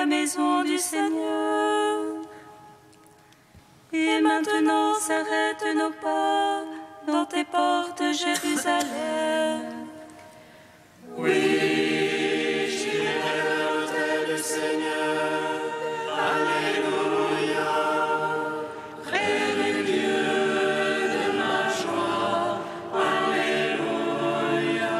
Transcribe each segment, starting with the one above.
la maison du Seigneur. Et maintenant s'arrêtent nos pas dans tes portes, Jérusalem. Oui, j'irai à l'autel du Seigneur. Alléluia. Près du Dieu de ma joie. Alléluia.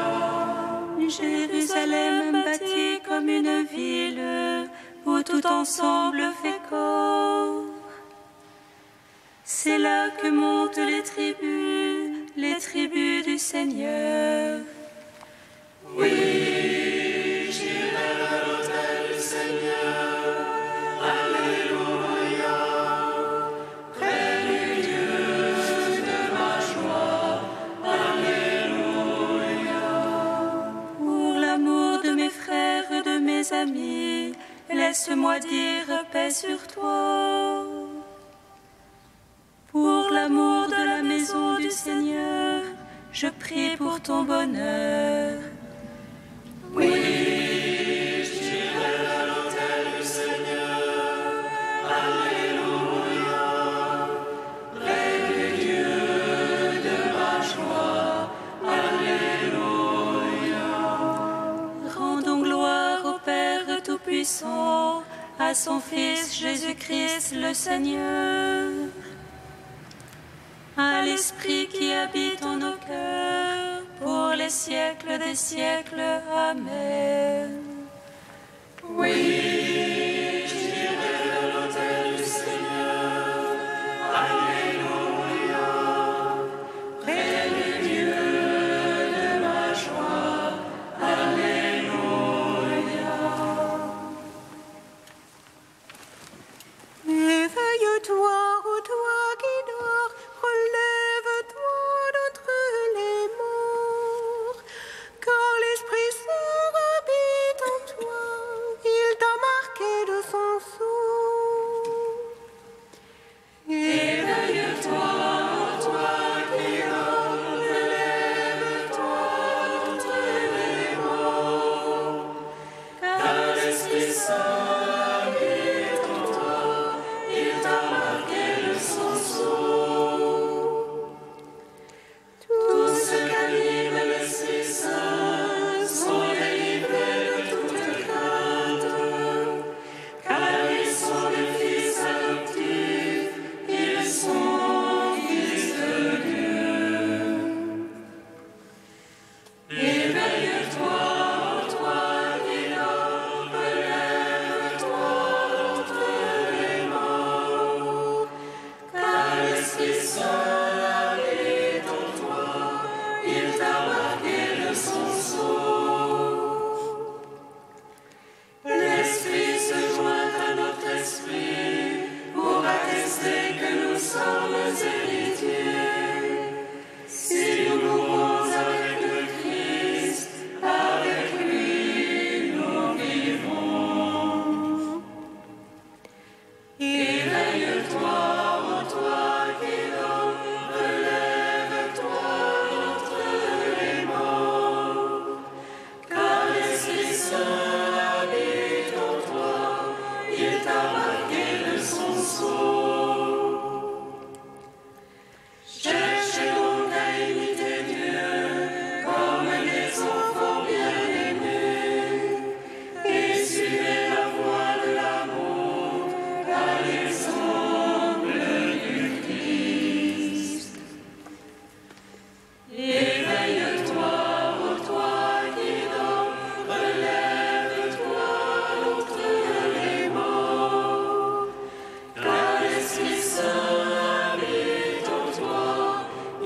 Jérusalem bâtie comme une ville où tout ensemble fait corps. C'est là que montent les tribus du Seigneur. Oui, j'irai à l'autel du Seigneur. Alléluia. Près du Dieu de ma joie. Alléluia. Pour l'amour de mes frères et de mes amis, laisse-moi dire paix sur toi. Pour l'amour de la maison du Seigneur, je prie pour ton bonheur. Oui, j'irai à l'autel du Seigneur. Alléluia. Près du Dieu de ma joie. Alléluia. Rendons gloire au Père Tout-Puissant, à son Fils Jésus-Christ le Seigneur, à l'Esprit qui habite en nos cœurs, pour les siècles des siècles. Amen. Oui, j'irai à l'autel du Seigneur. Alléluia. Près du Dieu de ma joie. Alléluia. Éveille-toi, ô toi qui dors, relève-toi d'entre les morts, car l'Esprit Saint habite en toi, il t'a marqué de son sceau. Éveille-toi, ô toi qui dors, relève-toi d'entre les morts, car l'Esprit Saint habite en toi, il t'a marqué de son sceau. Tous ceux qu'anime l'Esprit Saint sont délivrés de toute crainte, car ils sont des fils adoptifs, ils sont fils de Dieu. Éveille-toi, ô toi qui dors, relève-toi d'entre les morts, car l'Esprit Saint habite en toi, il t'a marqué de son sceau. L'Esprit se joint à notre esprit pour attester que nous sommes héritiers. Si nous mourons avec le Christ, avec lui nous vivrons. Éveille-toi, ô toi qui dors, relève-toi d'entre les morts, car l'Esprit Saint habite en toi, il t'a marqué de son sceau. Cherchez donc à imiter Dieu comme des enfants bien-aimés, et suivez la voie de l'amour à l'exemple du Christ. Éveille-toi, ô toi qui dors, relève-toi d'entre les morts, car l'Esprit Saint habite en toi,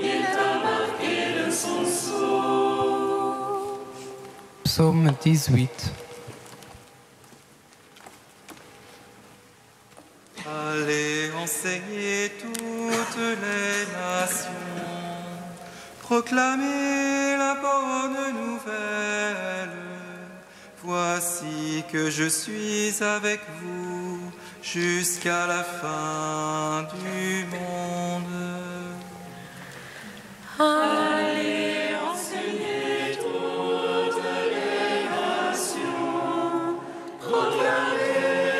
il t'a marqué de son sceau. Psaume 18. Allez enseigner toutes les nations, proclamez la bonne nouvelle. Voici que je suis avec vous jusqu'à la fin du monde. Allez enseigner toutes les nations, proclamez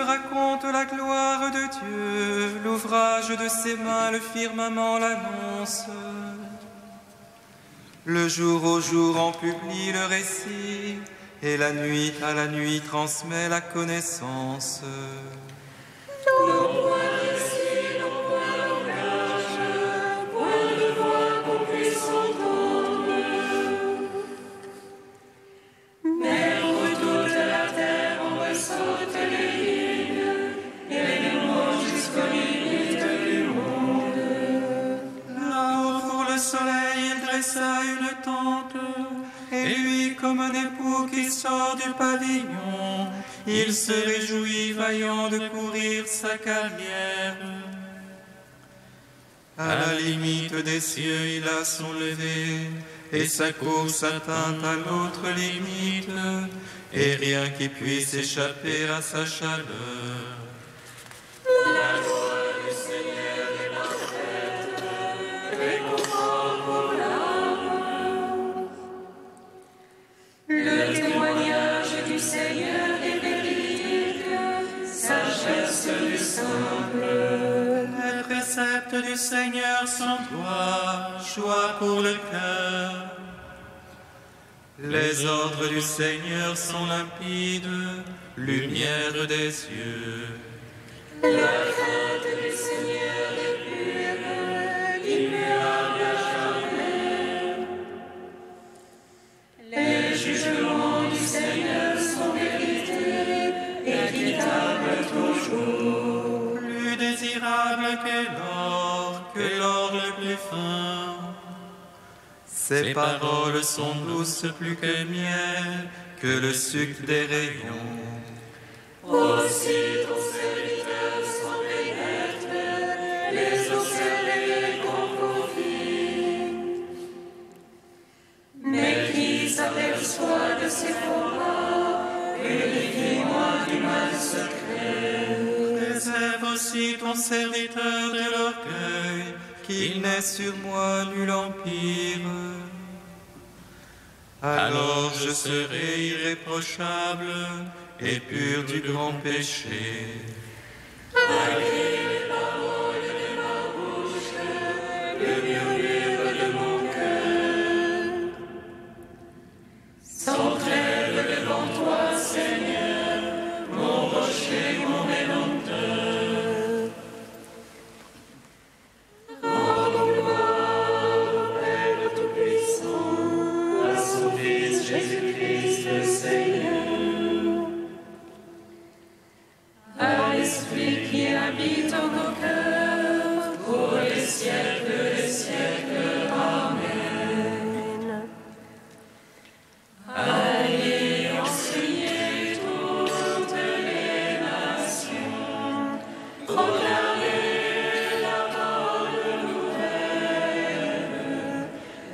raconte la gloire de Dieu, l'ouvrage de ses mains, le firmament l'annonce. Le jour au jour en publie le récit, et la nuit à la nuit transmet la connaissance. Une tente, et lui comme un époux qui sort du pavillon, il se réjouit vaillant de courir sa carrière. À la limite des cieux il a son lever, et sa course atteint à l'autre limite, et rien qui puisse échapper à sa chaleur. La gloire du Seigneur est parfaite, réconfort pour l'âme. Le témoignage du Seigneur est véridique, sagesse du simple. Les préceptes du Seigneur sont droits, joie pour le cœur. Les ordres du Seigneur sont limpides, lumière des yeux. La crainte du Seigneur est pure, immuable à jamais. Les jugements du Seigneur sont vérité, équitables toujours. Plus désirable que l'or le plus fin. Ses paroles sont douces plus que miel, que le sucre des rayons. Aussi ton serviteur s'en pénètre, les observer confie. Mais qui s'aperçoit de ses combats, purifie-moi du mal secret. Préserve aussi ton serviteur de l'orgueil, qu'il n'ait sur moi nul empire. Alors je serai irréprochable et pur du grand péché. Malgré les paroles de ma bouche, le murmure de mon cœur, sans trêve devant toi, Seigneur, mon rocher, mon rédempteur. Rendons gloire au Père Tout-Puissant, à son Fils Jésus-Christ le Seigneur. À l'Esprit qui habite en nos cœurs, pour les siècles des siècles. Amen. Allez enseigner toutes les nations, proclamez la parole nouvelle.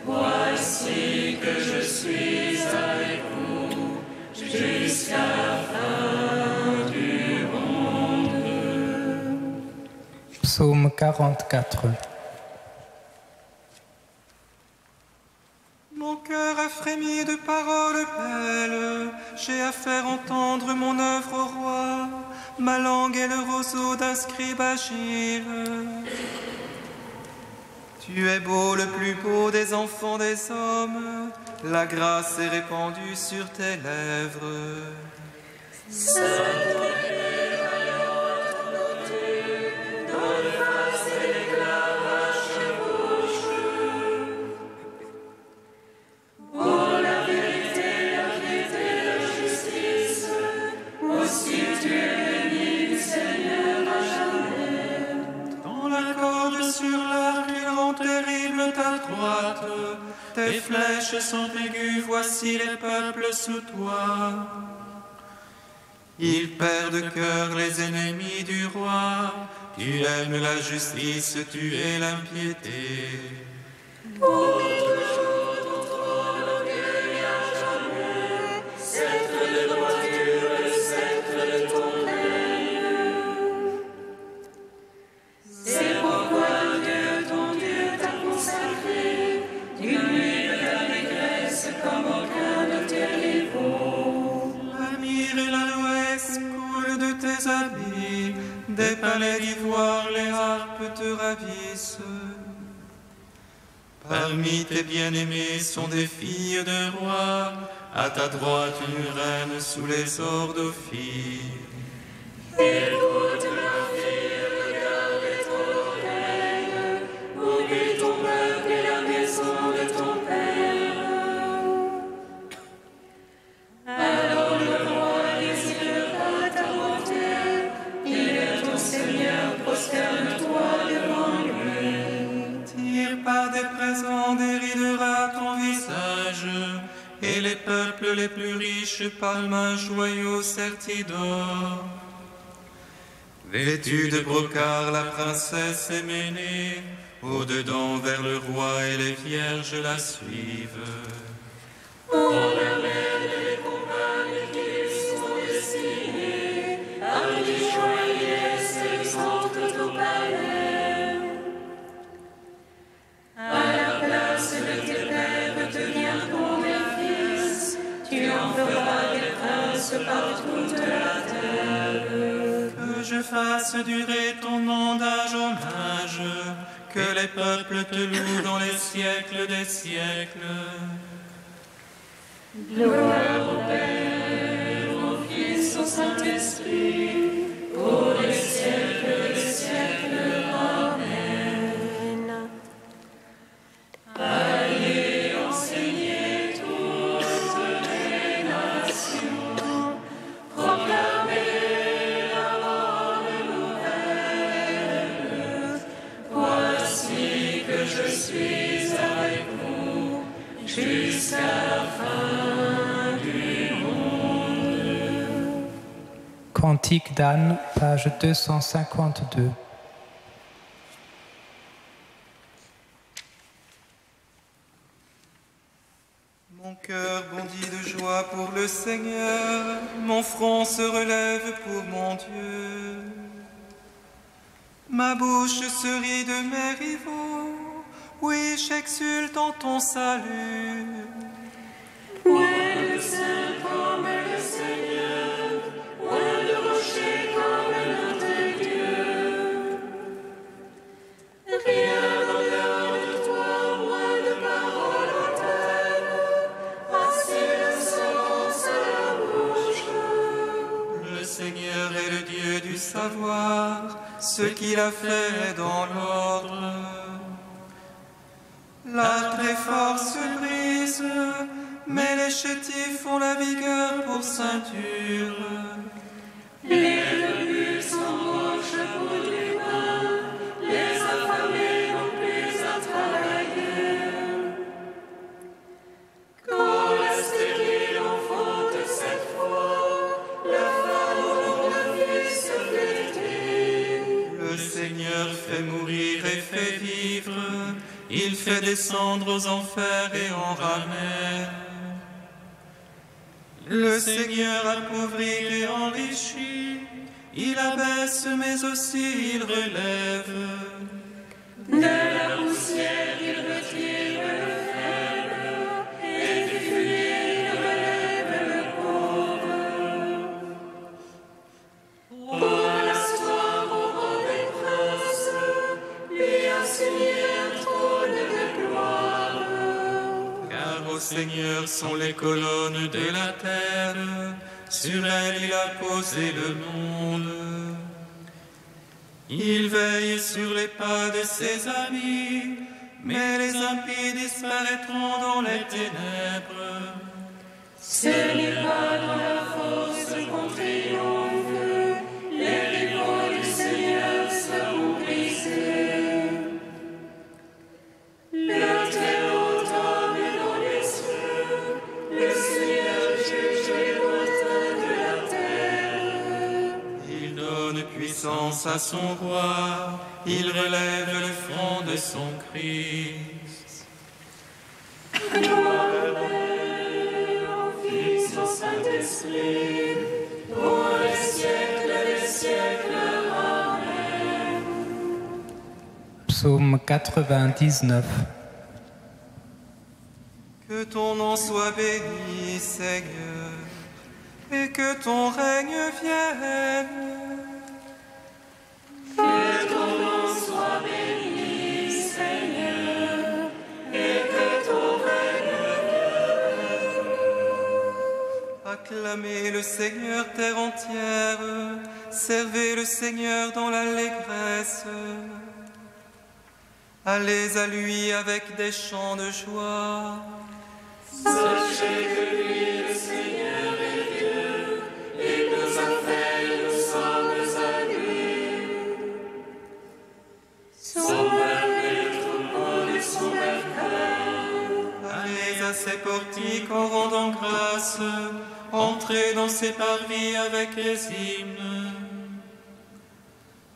Voici que je suis avec vous jusqu'à la fin du monde. Psaume 44. Mon cœur a frémi de paroles belles, j'ai à faire entendre mon œuvre au roi, ma langue est le roseau d'un scribe agile. Tu es beau, le plus beau des enfants des hommes, la grâce est répandue sur tes lèvres. Dans la corde sur l'arc, il rend terrible ta droite. Tes flèches sont aiguës, voici les peuples sous toi. Ils perdent de cœur les ennemis du roi. Tu aimes la justice, tu es l'impiété. C'est pourquoi Dieu, ton Dieu, t'a consacré d'une nuit de d'allégresse comme aucun de tes rivaux. La myrrhe et l'aloès coulent de tes habits, des palais d'ivoire, les harpes te ravissent. Parmi tes bien-aimés sont des filles de rois, à ta droite une reine sous les ors d'Ophir. Écoute ma fille, regarde ton oreille, oublie ton peuple et la maison de ton père. Alors le roi désirera ta bonté, il est ton Seigneur, prosterne-toi devant lui. Tire par des présents, déridera ton visage, et les peuples les plus riches palment un joyau serti d'or. Vêtue de brocart, la princesse est menée, au-dedans vers le roi et les vierges la suivent. On ramène les compagnes qui sont destinées, hardies joyeuses exaltent au palais. À la place de tes pères deviendront mes fils, tu en feras des princes par toute la terre. Que je fasse durer ton nom d'âge en âge, que les peuples te louent dans les siècles des siècles. Gloire au Père, au Fils, au Saint-Esprit, pour les siècles des siècles. Amen. Allez, enseignez toutes les nations, proclamez la bonne nouvelle. Voici que je suis avec vous jusqu'à la fin du monde. Cantique d'Anne, page 252. Mon cœur bondit de joie pour le Seigneur, mon front se relève pour mon Dieu. Ma bouche se rit de mes rivaux, oui, j'exulte en ton salut. Point de saint comme le Seigneur, point de rocher comme notre Dieu. Rien en dehors de toi, moins de paroles hautaines, assez de silence à la bouche. Le Seigneur est le Dieu du savoir, ce qu'il a fait dans l'ordre. La très force se brise, mais les chétifs ont la vigueur pour ceinture. Les rebus s'embauchent pour du pain, les affamés n'ont plus à travailler. Quand l'astérile en faute cette fois, la femme au fils se flétrit. Le Seigneur fait mourir et fait vivre, il fait descendre aux enfers et en ramène. Le Seigneur appauvrit et enrichit, il abaisse mais aussi il relève. De la poussière il retire le faible, et du fumier il relève le pauvre. Pour l'asseoir au rang des princes, lui assigner un trône de gloire. Car au Seigneur sont les colonnes de la terre, sur elles il a posé le monde. Il veille sur les pas de ses amis, mais les impies disparaîtront dans les ténèbres. Ce n'est pas dans la force qu'on triomphe, les rivaux du Seigneur seront brisés. Le Très-Haut tombe dans les cieux, le Seigneur juge les lointains de la terre. Il donne puissance à son roi, il relève le front de son Christ. Gloire au Père, au Fils, au Saint-Esprit, pour les siècles des siècles. Amen. Psaume 99. Que ton nom soit béni, Seigneur. et que ton règne vienne. Que ton nom soit béni, Seigneur, et que ton règne vienne. Acclamez le Seigneur terre entière, servez le Seigneur dans l'allégresse. Allez à lui avec des chants de joie. Sachez que lui, le Seigneur, est Dieu. Il nous a fait et nous sommes à lui. Son peuple et le troupeau de son bercail. Allez à ses portiques en rendant grâce. Entrez dans ses parvis avec les hymnes.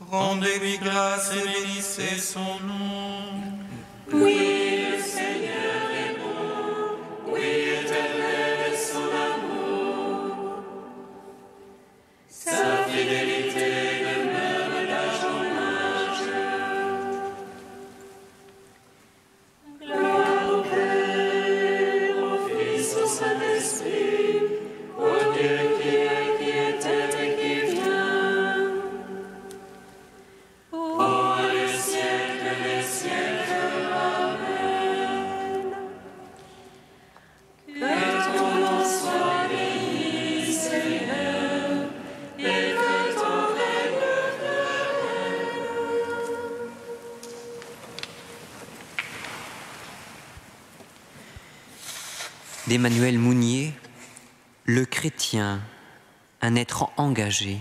Rendez-lui grâce et bénissez son nom. Oui, le Seigneur est bon. Oui, éternel est son amour. Sa fidélité demeure d'âge en âge. Gloire au Père, au Fils, au Saint-Esprit, au Dieu qui est, qui était et qui vient. Ô les siècles des siècles, Amen. Que ton nom soit béni, Seigneur, et que ton règne vienne. D'Emmanuel Mounier, le chrétien, un être engagé.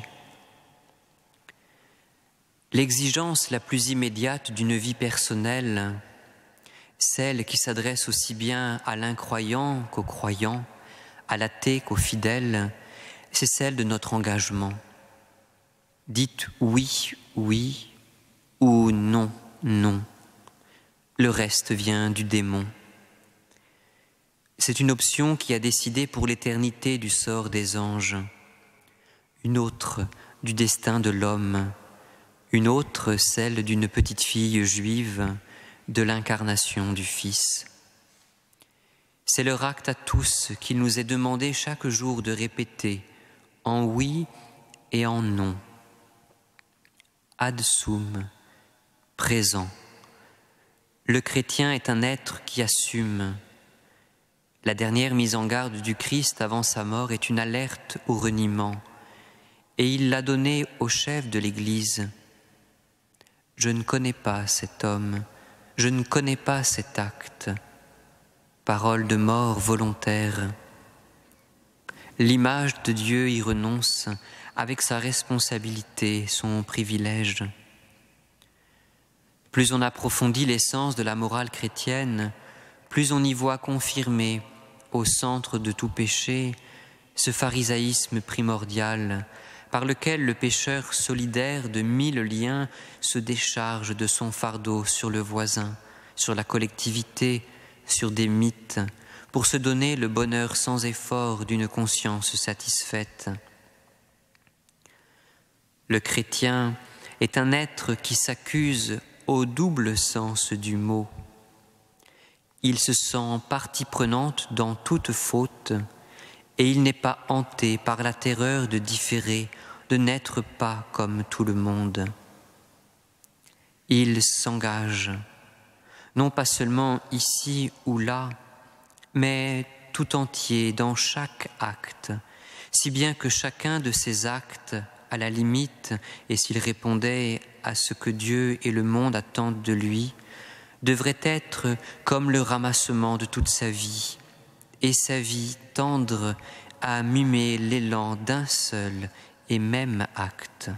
L'exigence la plus immédiate d'une vie personnelle, celle qui s'adresse aussi bien à l'incroyant qu'au croyant, à l'athée qu'au fidèle, c'est celle de notre engagement. Dites oui, oui, ou non, non. Le reste vient du démon. C'est une option qui a décidé pour l'éternité du sort des anges, une autre du destin de l'homme, une autre celle d'une petite fille juive de l'incarnation du Fils. C'est leur acte à tous qu'il nous est demandé chaque jour de répéter en oui et en non. Ad sum, présent. Le chrétien est un être qui assume. La dernière mise en garde du Christ avant sa mort est une alerte au reniement, et il l'a donnée au chef de l'Église. Je ne connais pas cet homme, je ne connais pas cet acte. Parole de mort volontaire. L'image de Dieu y renonce avec sa responsabilité, son privilège. Plus on approfondit l'essence de la morale chrétienne, plus on y voit confirmer, au centre de tout péché, ce pharisaïsme primordial par lequel le pécheur solidaire de 1000 liens se décharge de son fardeau sur le voisin, sur la collectivité, sur des mythes, pour se donner le bonheur sans effort d'une conscience satisfaite. Le chrétien est un être qui s'accuse au double sens du mot. Il se sent partie prenante dans toute faute et il n'est pas hanté par la terreur de différer, de n'être pas comme tout le monde. Il s'engage, non pas seulement ici ou là, mais tout entier dans chaque acte, si bien que chacun de ces actes, à la limite, et s'il répondait à ce que Dieu et le monde attendent de lui, devrait être comme le ramassement de toute sa vie, et sa vie tendre à mimer l'élan d'un seul et même acte.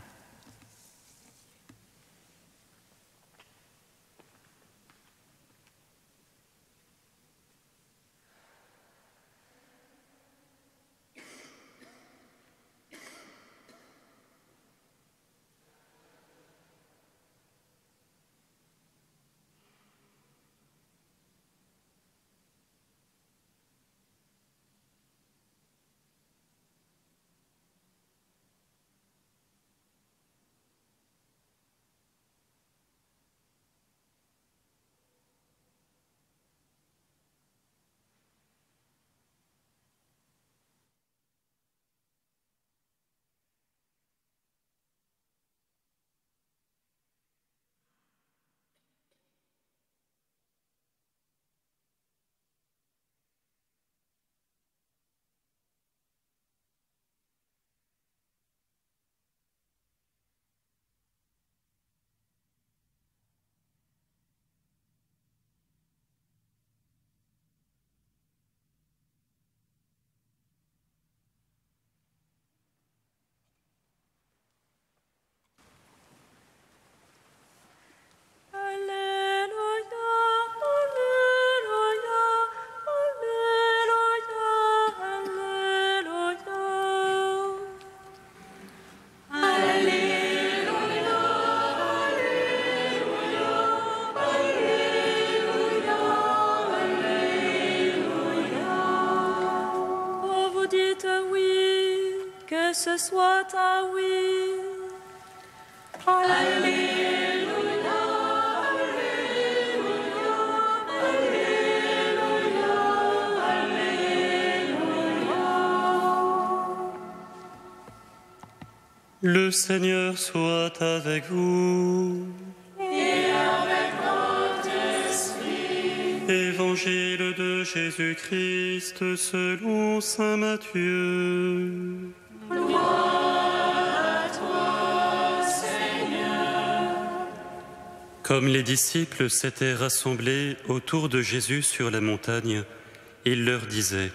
ce soit un oui. Alléluia, Alléluia, Alléluia, Alléluia. Le Seigneur soit avec vous. Et avec votre esprit. Évangile de Jésus-Christ selon saint Matthieu. Gloire à toi, Seigneur. Comme les disciples s'étaient rassemblés autour de Jésus sur la montagne, il leur disait :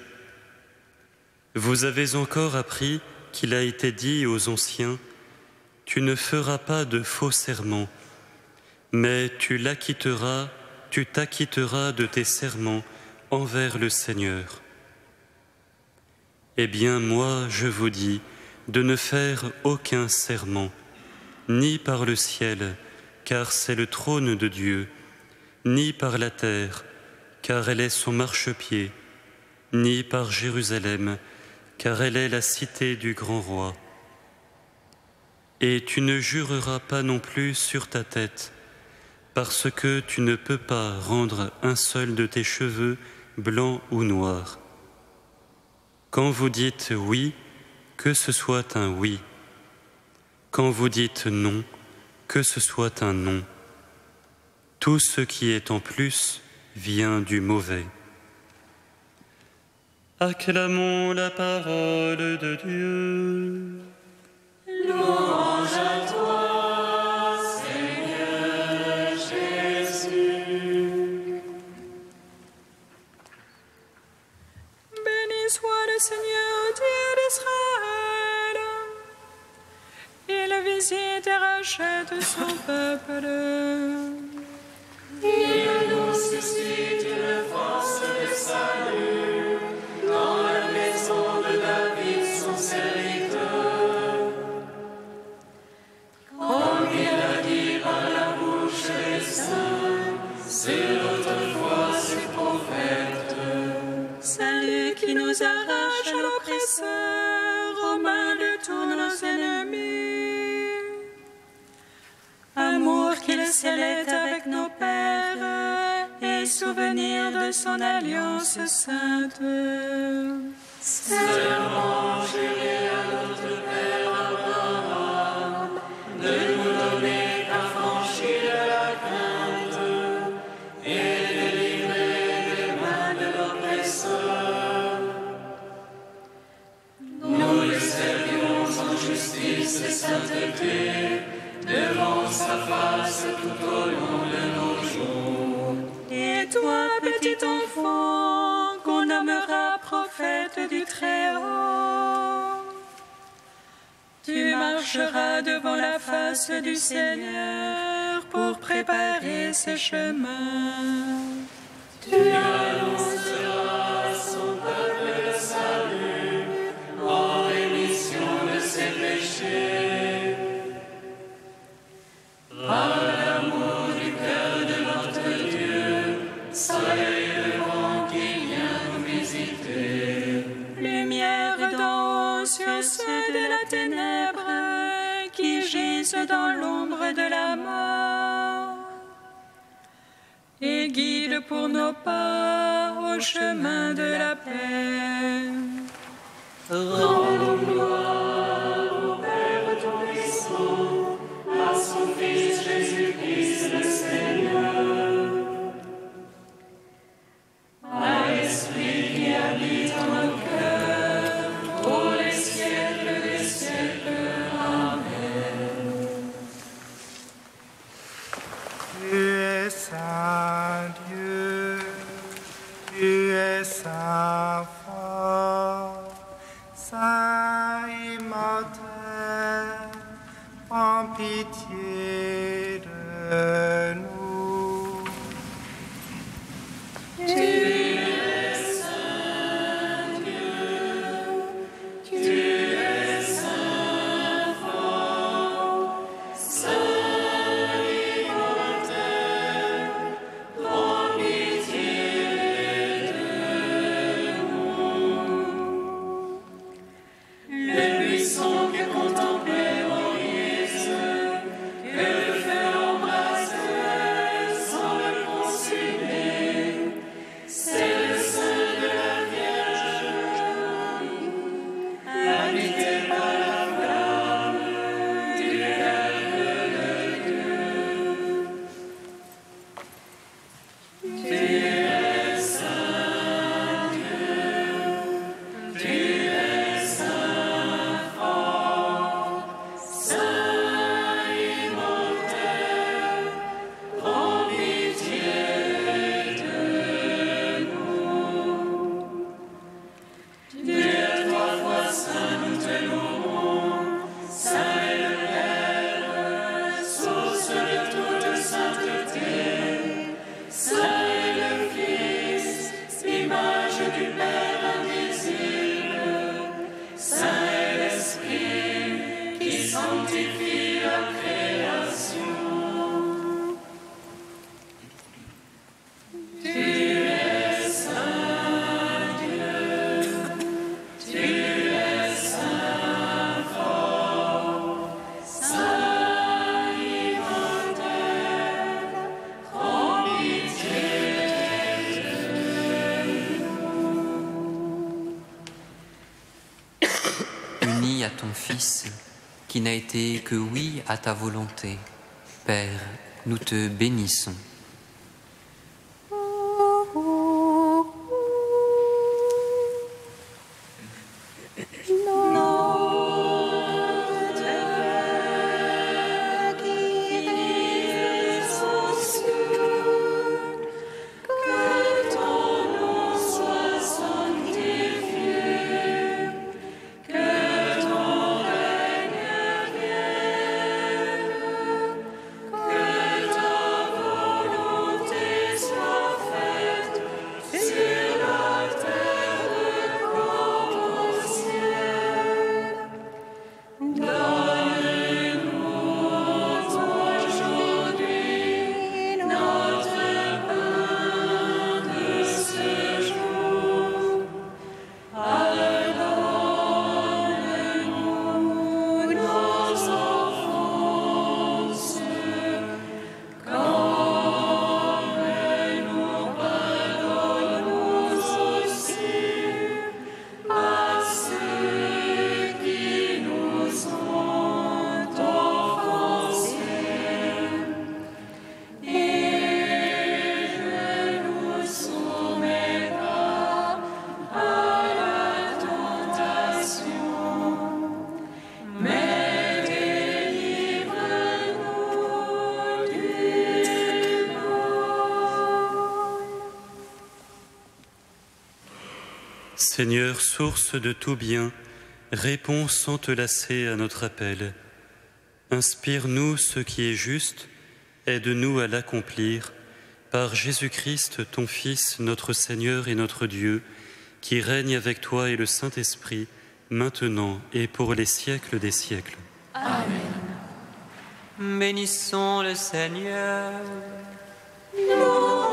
Vous avez encore appris qu'il a été dit aux anciens : Tu ne feras pas de faux serments, mais tu t'acquitteras de tes serments envers le Seigneur. Eh bien, moi, je vous dis de ne faire aucun serment, ni par le ciel, car c'est le trône de Dieu, ni par la terre, car elle est son marchepied, ni par Jérusalem, car elle est la cité du grand roi. Et tu ne jureras pas non plus sur ta tête, parce que tu ne peux pas rendre un seul de tes cheveux blanc ou noir. Quand vous dites oui, que ce soit un oui. Quand vous dites non, que ce soit un non. Tout ce qui est en plus vient du mauvais. Acclamons la parole de Dieu. Louange à toi, Seigneur Jésus. Béni soit le Seigneur, Dieu d'Israël. Il visite et rachète son peuple. Il nous suscite une force de salut dans la maison de David, son serviteur. Comme il a dit par la bouche des saints, c'est autrefois ses prophètes. Salut qui nous arrache à l'oppresseur, aux mains de tous nos ennemis. Amour qu'il scellait avec nos pères, et souvenir de son alliance sainte. Serment juré à notre Père Abraham, de nous donner affranchis de la crainte et délivrer des mains de l'oppresseur. Nous le servions en justice et sainteté, devant sa face tout au long de nos jours. Et toi, petit enfant, qu'on nommera prophète du Très-Haut, tu marcheras devant la face du Seigneur pour préparer ses chemins. Tu annonceras à son peuple le salut en rémission de ses péchés. Par l'amour du cœur de notre Dieu, soleil levant qui vient nous visiter. Lumière d'en haut sur ceux de la ténèbre qui gisent dans l'ombre de la mort. Et guide pour nos pas au chemin de la paix. Rendons gloire au Père Tout-Puissant, à son Fils Jésus-Christ le Seigneur, à l'Esprit qui habite en nos cœurs, pour les siècles des siècles. Amen. Tu es saint Dieu, tu es saint fort, saint immortel, prends pitié de nous. Tu es saint Dieu, tu es saint fort, saint immortel, prends pitié de nous. Le buisson ton Fils, qui n'a été que oui à ta volonté. Père, nous te bénissons. Seigneur, source de tout bien, réponds sans te lasser à notre appel. Inspire-nous ce qui est juste, aide-nous à l'accomplir, par Jésus-Christ, ton Fils, notre Seigneur et notre Dieu, qui règne avec toi et le Saint-Esprit, maintenant et pour les siècles des siècles. Amen. Bénissons le Seigneur. Nous